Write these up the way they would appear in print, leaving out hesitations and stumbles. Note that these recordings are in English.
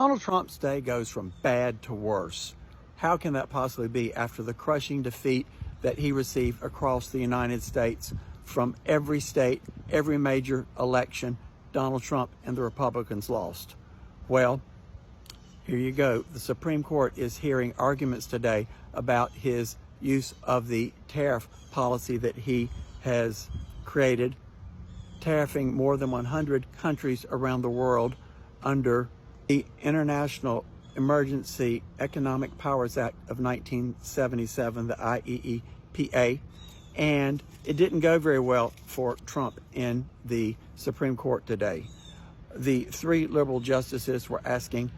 Donald Trump's day goes from bad to worse. How can that possibly be after the crushing defeat that he received across the United States from every state, every major election? Donald Trump and the Republicans lost. Well, here you go. The Supreme Court is hearing arguments today about his use of the tariff policy that he has created, tariffing more than 100 countries around the world under the International Emergency Economic Powers Act of 1977, the IEEPA, and it didn't go very well for Trump in the Supreme Court today. The three liberal justices were asking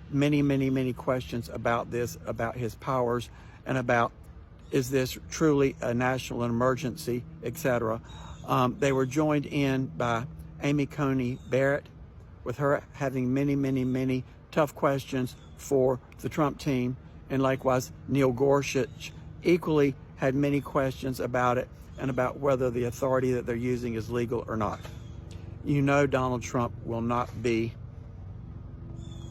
many questions about this, about his powers, and about, is this truly a national emergency, etc. They were joined in by Amy Coney Barrett, with her having many tough questions for the Trump team, and likewise Neil Gorsuch equally had many questions about it and about whether the authority that they're using is legal or not. You know Donald Trump will not be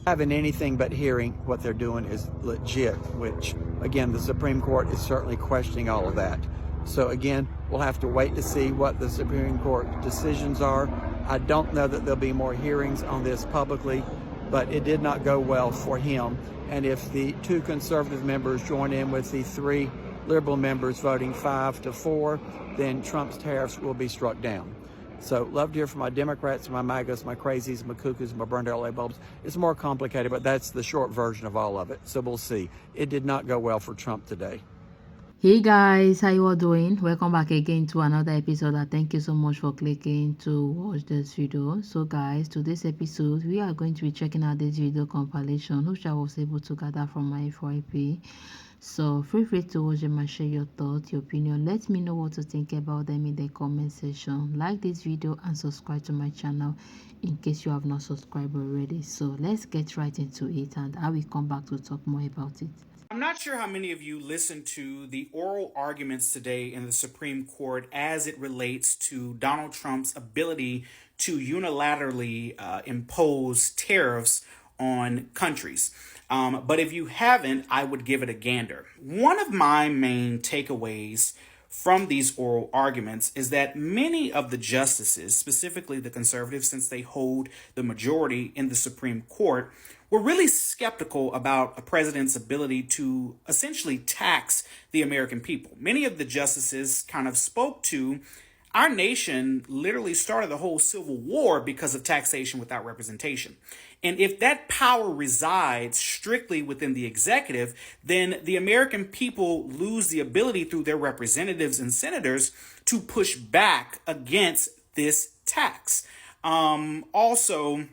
having anything but hearing what they're doing is legit, which again the Supreme Court is certainly questioning all of that. So again, we'll have to wait to see what the Supreme Court decisions are. I don't know that there'll be more hearings on this publicly, but it did not go well for him. And if the two conservative members join in with the three liberal members voting 5-4, then Trump's tariffs will be struck down. So love to hear from my Democrats, my MAGAs, my crazies, my cuckoos, my burned out light bulbs. It's more complicated, but that's the short version of all of it. So we'll see. It did not go well for Trump today. Hey guys, how you all doing? Welcome back again to another episode. And thank you so much for clicking to watch this video. So guys, today's episode we are going to be checking out this video compilation which I was able to gather from my FYP. So feel free to watch them and share your thoughts, your opinion. Let me know what you think about them in the comment section. Like this video and subscribe to my channel in case you have not subscribed already. So let's get right into it, and I will come back to talk more about it. I'm not sure how many of you listened to the oral arguments today in the Supreme Court as it relates to Donald Trump's ability to unilaterally impose tariffs on countries. But if you haven't, I would give it a gander. One of my main takeaways from these oral arguments is that many of the justices, specifically the conservatives, since they hold the majority in the Supreme Court, were really skeptical about a president's ability to essentially tax the American people. Many of the justices kind of spoke to our nation literally started the whole Civil War because of taxation without representation. And if that power resides strictly within the executive, then the American people lose the ability through their representatives and senators to push back against this tax. Also,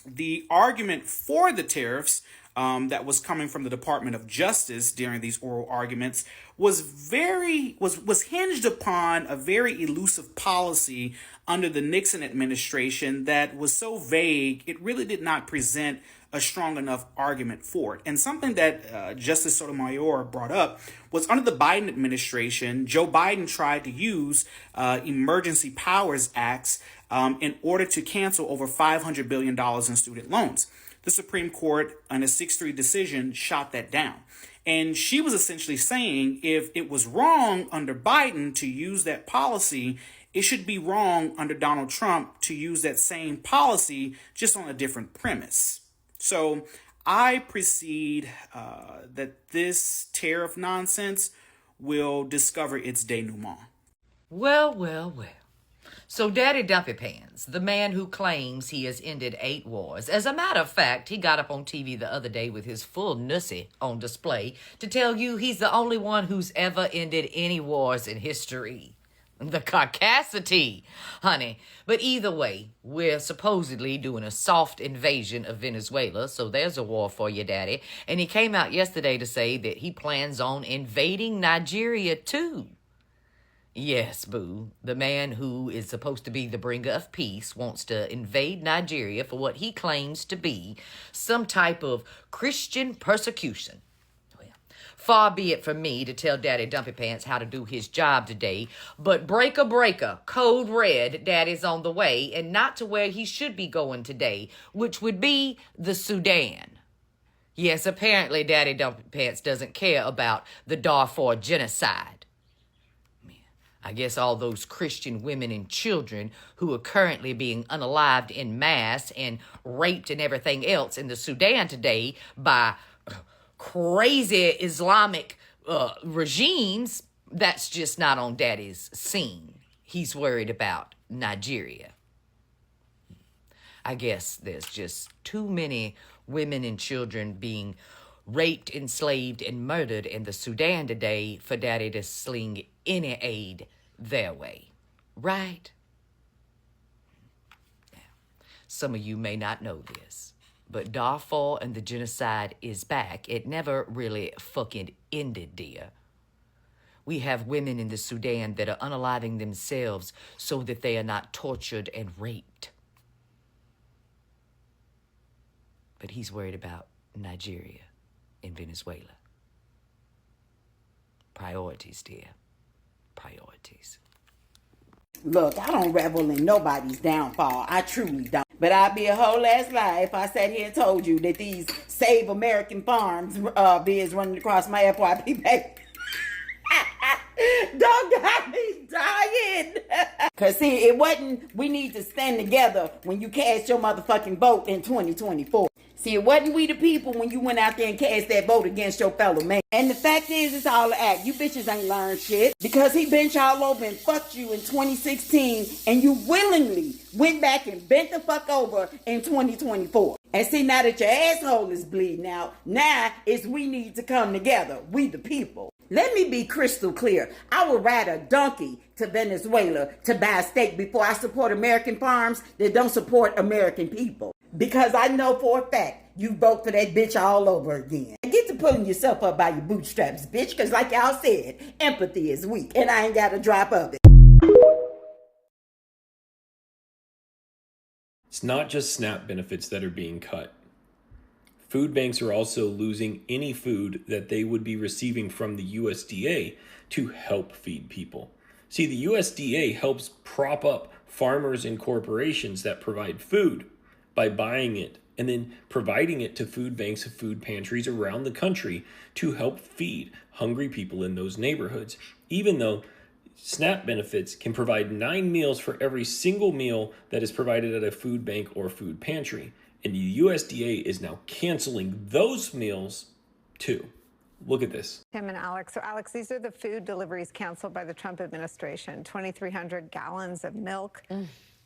the argument for the tariffs that was coming from the Department of Justice during these oral arguments was hinged upon a very elusive policy under the Nixon administration that was so vague it really did not present a strong enough argument for it. And something that Justice Sotomayor brought up was under the Biden administration, Joe Biden tried to use emergency powers acts in order to cancel over $500 billion in student loans. The Supreme Court, on a 6-3 decision, shot that down. And she was essentially saying if it was wrong under Biden to use that policy, it should be wrong under Donald Trump to use that same policy just on a different premise. So I precede that this tariff nonsense will discover its denouement. Well. So Daddy Dumpy Pants, the man who claims he has ended 8 wars. As a matter of fact, he got up on TV the other day with his full nussy on display to tell you he's the only one who's ever ended any wars in history. The caucasity, honey. But either way, we're supposedly doing a soft invasion of Venezuela, so there's a war for you, Daddy. And he came out yesterday to say that he plans on invading Nigeria, too. Yes, boo. The man who is supposed to be the bringer of peace wants to invade Nigeria for what he claims to be some type of Christian persecution. Far be it from me to tell Daddy Dumpy Pants how to do his job today, but breaker, code red, Daddy's on the way, and not to where he should be going today, which would be the Sudan. Yes, apparently Daddy Dumpy Pants doesn't care about the Darfur genocide. I guess all those Christian women and children who are currently being unalived in mass and raped and everything else in the Sudan today by crazy Islamic regimes, that's just not on Daddy's scene. He's worried about Nigeria. I guess there's just too many women and children being raped, enslaved, and murdered in the Sudan today for Daddy to sling any aid their way. Right? Now, some of you may not know this, but Darfur and the genocide is back. It never really fucking ended, dear. We have women in the Sudan that are unaliving themselves so that they are not tortured and raped. But he's worried about Nigeria and Venezuela. Priorities, dear. Priorities. Look, I don't revel in nobody's downfall. I truly don't. But I'd be a whole ass lie if I sat here and told you that these Save American Farms bids running across my FYP page. Don't got me dying. Cause see, it wasn't, we need to stand together when you cast your motherfucking vote in 2024. See, it wasn't we the people when you went out there and cast that vote against your fellow man. And the fact is, it's all an act. You bitches ain't learned shit. Because he bent y'all over and fucked you in 2016, and you willingly went back and bent the fuck over in 2024. And see, now that your asshole is bleeding out, now it's we need to come together. We the people. Let me be crystal clear. I would ride a donkey to Venezuela to buy a steak before I support American farms that don't support American people. Because I know for a fact you vote for that bitch all over again. Get to pulling yourself up by your bootstraps, bitch, because like y'all said, empathy is weak, and I ain't got a drop of it. It's not just SNAP benefits that are being cut. Food banks are also losing any food that they would be receiving from the USDA to help feed people. See, the USDA helps prop up farmers and corporations that provide food by buying it and then providing it to food banks and food pantries around the country to help feed hungry people in those neighborhoods. Even though SNAP benefits can provide 9 meals for every single meal that is provided at a food bank or food pantry. And the USDA is now canceling those meals too. Look at this. Tim and Alex. So, Alex, these are the food deliveries canceled by the Trump administration. 2,300 gallons of milk,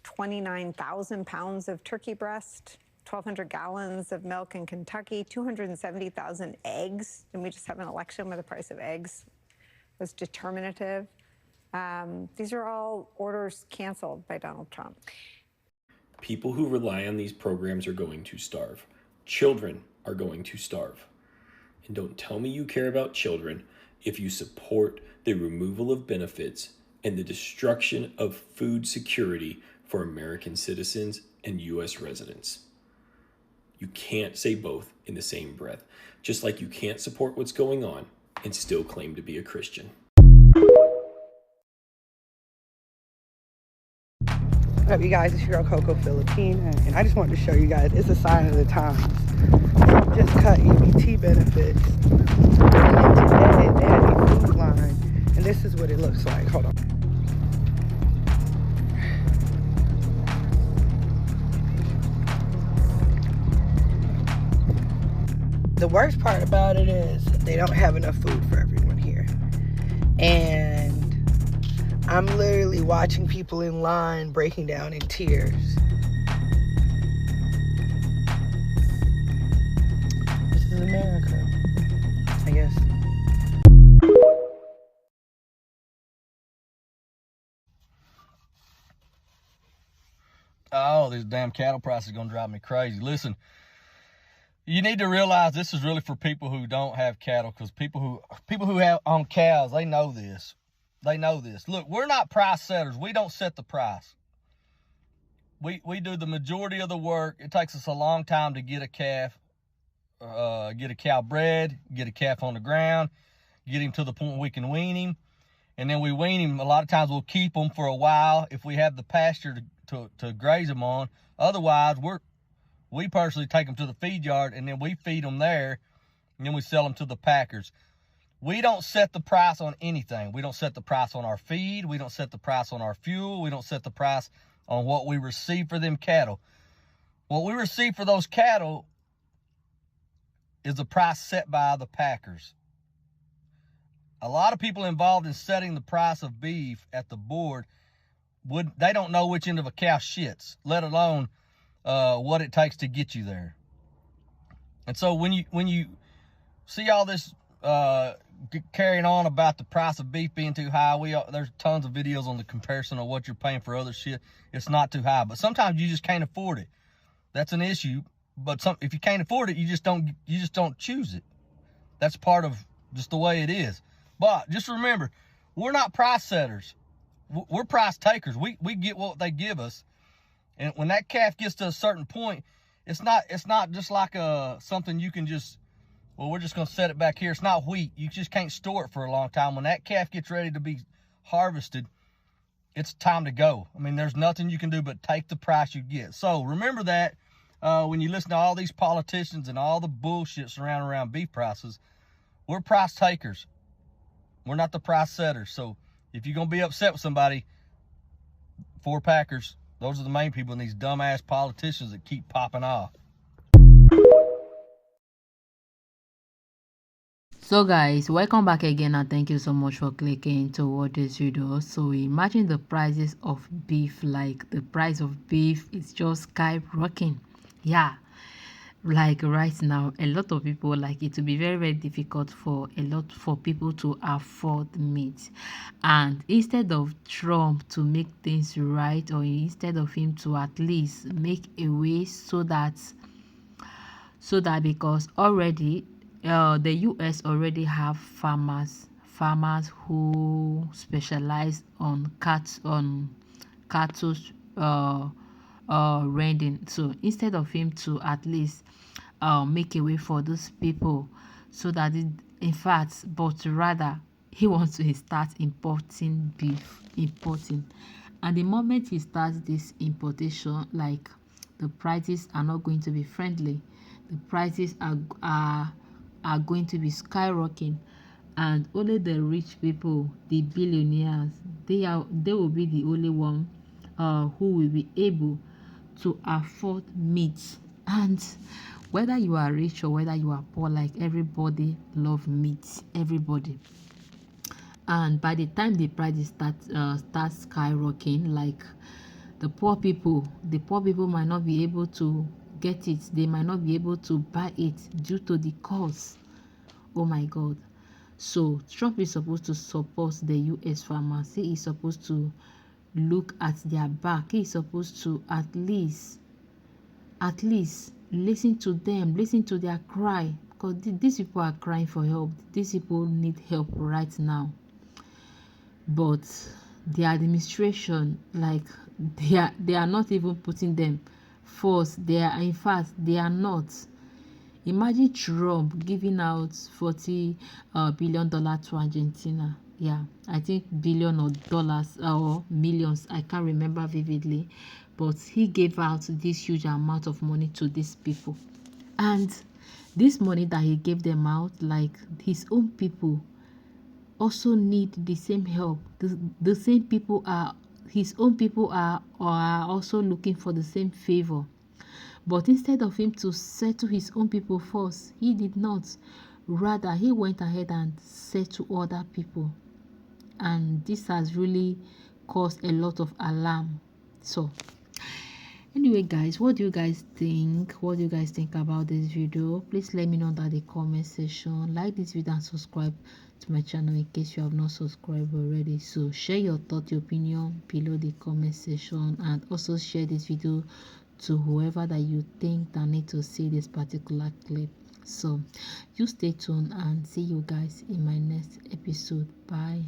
29,000 pounds of turkey breast, 1,200 gallons of milk in Kentucky, 270,000 eggs. And we just have an election where the price of eggs was determinative. These are all orders canceled by Donald Trump. People who rely on these programs are going to starve. Children are going to starve. And don't tell me you care about children if you support the removal of benefits and the destruction of food security for American citizens and U.S. residents. You can't say both in the same breath, just like you can't support what's going on and still claim to be a Christian. What up, you guys? It's your girl Coco Filipina, and I just wanted to show you guys it's a sign of the times. Just cut EBT benefits and today they had a food line, and this is what it looks like. Hold on. The worst part about it is they don't have enough food for everyone here, and I'm literally watching people in line breaking down in tears. This is America, I guess. Oh, these damn cattle prices are going to drive me crazy. Listen, you need to realize this is really for people who don't have cattle, because people who have on cows, they know this. They know this. Look, we're not price setters. We don't set the price. We do the majority of the work. It takes us a long time to get a calf, get a cow bred, get a calf on the ground. get him to the point where we can wean him. And then we wean him. A lot of times we'll keep them for a while if we have the pasture to graze them on. Otherwise, we personally take them to the feed yard, and then we feed them there, and then we sell them to the packers. We don't set the price on anything. We don't set the price on our feed. We don't set the price on our fuel. We don't set the price on what we receive for them cattle. What we receive for those cattle is the price set by the packers. A lot of people involved in setting the price of beef at the board, they don't know which end of a cow shits, let alone what it takes to get you there. And so when you see all this carrying on about the price of beef being too high, there's tons of videos on the comparison of what you're paying for other shit. It's not too high, but sometimes you just can't afford it. That's an issue. But if you can't afford it, you just don't choose it. That's part of just the way it is. But just remember, we're not price setters. We're price takers. We get what they give us. And when that calf gets to a certain point, it's not just like something you can just, well, we're just going to set it back here. It's not wheat. You just can't store it for a long time. When that calf gets ready to be harvested, it's time to go. I mean, there's nothing you can do but take the price you get. So remember that when you listen to all these politicians and all the bullshit surrounding around beef prices, we're price takers. We're not the price setters. So if you're going to be upset with somebody, for packers, those are the main people, and these dumbass politicians that keep popping off. So guys, welcome back again, and thank you so much for clicking to watch this video. So imagine the prices of beef. Like, the price of beef is just skyrocketing. Yeah, like right now, a lot of people, like, it will be very, very difficult for people to afford meat. And instead of Trump to make things right, or instead of him to at least make a way so that because already the US already have farmers who specialize on cattle rending. So instead of him to at least make a way for those people, so that in fact, but rather he wants to start importing beef, and the moment he starts this importation, like, the prices are not going to be friendly. The prices are going to be skyrocketing, and only the rich people, the billionaires, they will be the only one who will be able to afford meat. And whether you are rich or whether you are poor, like, everybody love meat, everybody. And by the time the prices start skyrocketing, like, the poor people might not be able to get it. They might not be able to buy it due to the cost. Oh my God. So Trump is supposed to support the US farmers. He is supposed to look at their back. He is supposed to at least listen to them, listen to their cry, because these people are crying for help. These people need help right now. But the administration, like, they are not even putting them first. In fact, they are not. Imagine Trump giving out $40 billion to Argentina. Yeah, I think billion or dollars or millions, I can't remember vividly, but he gave out this huge amount of money to these people. And this money that he gave them out, like, his own people also need the same help. The same people his own people are also looking for the same favor. But instead of him to settle his own people first, he did not. Rather, he went ahead and settled other people. And this has really caused a lot of alarm. So anyway, guys, what do you guys think? What do you guys think about this video? Please let me know in the comment section. Like this video and subscribe to my channel in case you have not subscribed already. So share your thought, your opinion below the comment section, and also share this video to whoever that you think that need to see this particular clip. So you stay tuned, and see you guys in my next episode. Bye.